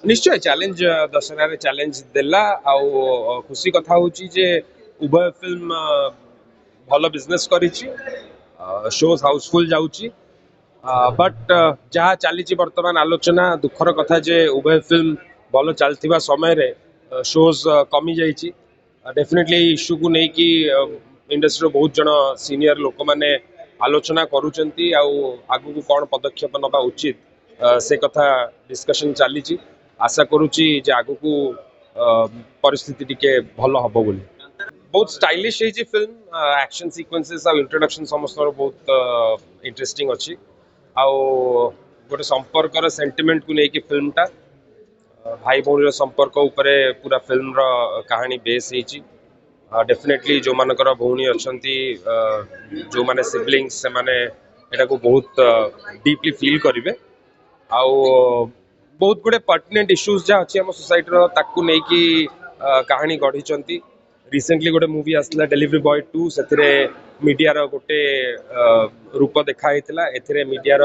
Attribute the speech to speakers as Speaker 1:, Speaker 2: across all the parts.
Speaker 1: निश्चय चैलेंज दशहरा रे चैलेंज देला आउ खुशी कथा होची जे उभय फिल्म भल बिजनेस करिछि शोज हाउसफुल जाउची बट जहाँ चली बर्तमान आलोचना दुखर कथा जे उभय फिल्म भल चलथिबा समय रे शोज कमी जाइछि डेफिनेटली इश्यू को नहीं कि इंडस्ट्री बहुत जन सीनियर लोक माने आलोचना करूचंती आगु को कौन पदक्षेप नबा उचित से कथा डिस्कशन चली आशा करुच्ची जे आगु को परिस्थिति टिके भल हम बोली बहुत स्टाइलिश है फिल्म एक्शन सीक्वेंसेस और इंट्रोडक्शन समस्त बहुत इंटरेस्टिंग अच्छी आउ गोटे संपर्क सेंटिमेंट को लेकिन फिल्मटा भाई भौणी संपर्क उपरे पूरा फिल्म कहानी बेस होती डेफिनेटली जो मानकर भौणी अच्छा जो माने सिबलिंग्स से माने एटा को बहुत डीपली फील करेंगे आउ बहुत गुड़े पर्टिनेंट इश्यूज जहाँ अच्छी आम सोसाइटी ताकू नहीं कहानी गढ़ी रिसेंटली गोटे मूवी आसला डिलीवरी बॉय 2 से मीडिया गोटे रूप देखाई एथिरे मीडिया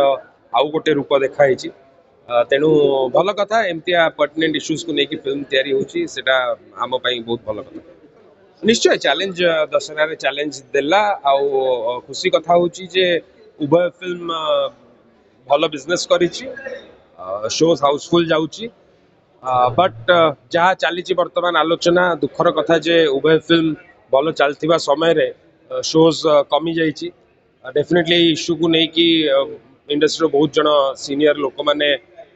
Speaker 1: आउ गोटे रूप देखाई तेणु भल कथा एमतिया पर्टिनेंट इश्यूज को लेकिन फिल्म तैयारी होची सेटा आम पई बहुत भल कथा निश्चय चैलेंज दशहरा रे चैलेंज देला आउ खुशी कथा होची जे उभय फिल्म भल बिजनेस करिछि शोज हाउसफुल जाउची बट जहाँ चली बर्तमान आलोचना दुखर कथा जे उभय फिल्म भल चलथिबा समय रे शोज कमी जाइछि डेफिनेटली इश्यू को नहीं कि इंडस्ट्री बहुत जन सीनियर लोक माने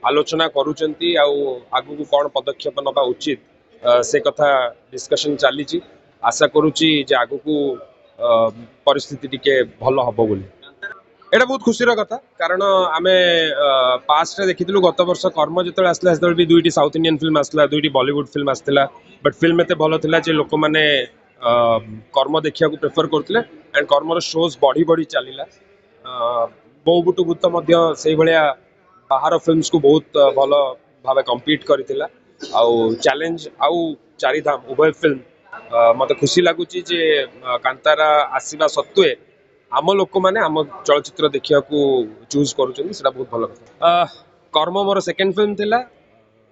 Speaker 1: आलोचना करूचंती आगु को कौन पदक्षेप नबा उचित से कथा डिस्कशन चली आशा करुच्ची जे आगु को परिस्थिति टिके भल हम बोली एटा बहुत खुशी कथा कारण आम पास्ट रे देखी गत वर्ष कर्म जो आसला भी दुईटी साउथ इंडियन फिल्म आसला दुईटी बॉलीवुड फिल्म आसला बट फिल्म एते भल थिला जे लोक माने कर्म देखिया को प्रेफर करथिले एंड कर्मर शोज बढ़ी बढ़ी चलिला बहुबुटु भूत मध्य से भलिया बाहर फिल्म्स को बहुत भल भाव कम्पीट करथिला आउ चैलेंज आउ चारिधाम उभय फिल्म मत खुशी लगुच जे कांतारा आसवा सत्वे आम लोक मैंने आम चलचित्र देखा चूज कर बहुत भल कथा कर्म मोर सेकेंड फिल्म थिला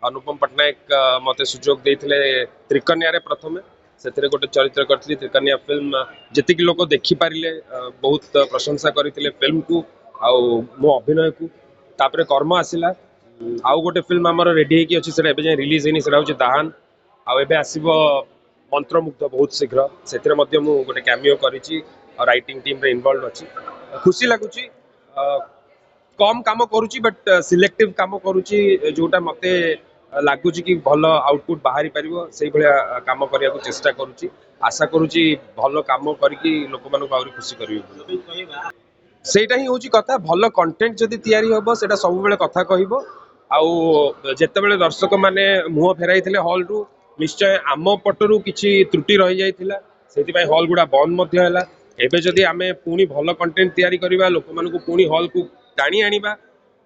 Speaker 1: अनुपम पट्टनायक मते सुजोग देते त्रिकन्या प्रथम से गोटे चरित्र करी त्रिकन्या फिल्म जी लोक देखिपारे बहुत प्रशंसा करते फिल्म को आउ मो अभिनय को तापर कर्म आसला आउ गोटे फिल्म आमर रेडी होगी अच्छी से रिलीज होनी से दाहान आउ आसब मंत्रमुग्ध बहुत शीघ्र से गोटे कैमियो करी राइटिंग टीम रे इन्वॉल्व अच्छी खुशी लगुच कम काम करुच्ची बट सिलेक्टिव काम करुच्ची जोटा मते लगुच कि भल आउटपुट बाहरी पारिबो सेही भलिया काम करिया को चेष्टा करुच्ची आशा करुच्ची भल काम करके लोक मानक आउरी खुशी करिवे सेटा ही होची कथा भल कंटेंट जदि तैयारी होबो सेटा सब बेले कथा कहिबो आउ जेतेबेले दर्शक माने मुह फेराइथिले हॉल रु निश्चय आम पटरु किछि त्रुटि रहि जाइथिला सेति पय हॉल गुडा बंद मध्य हैला एबे जदि आमे पुनी भल कंटेंट तैयारी करबा लोक मानकु पुनी हॉल को टाणी आनिबा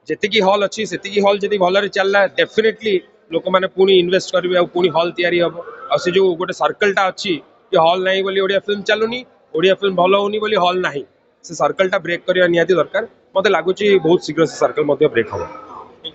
Speaker 1: जेतिकी हॉल अच्छी सेतिकी हॉल जदि भलरे चलला डेफिनेटली लोक माने पुनी इन्वेस्ट करबे आ पुनी हॉल तैयारी हबो आ से जो गोटे सर्कलटा अच्छी कि हॉल नाही बोली ओडिया फिल्म चलुनी ओडिया फिल्म भल होनी बोली हॉल नाही से सर्कलटा ब्रेक करबा नियाती दरकार मते लागुची बहुत शीघ्र से सर्कल मध्य ब्रेक हबो।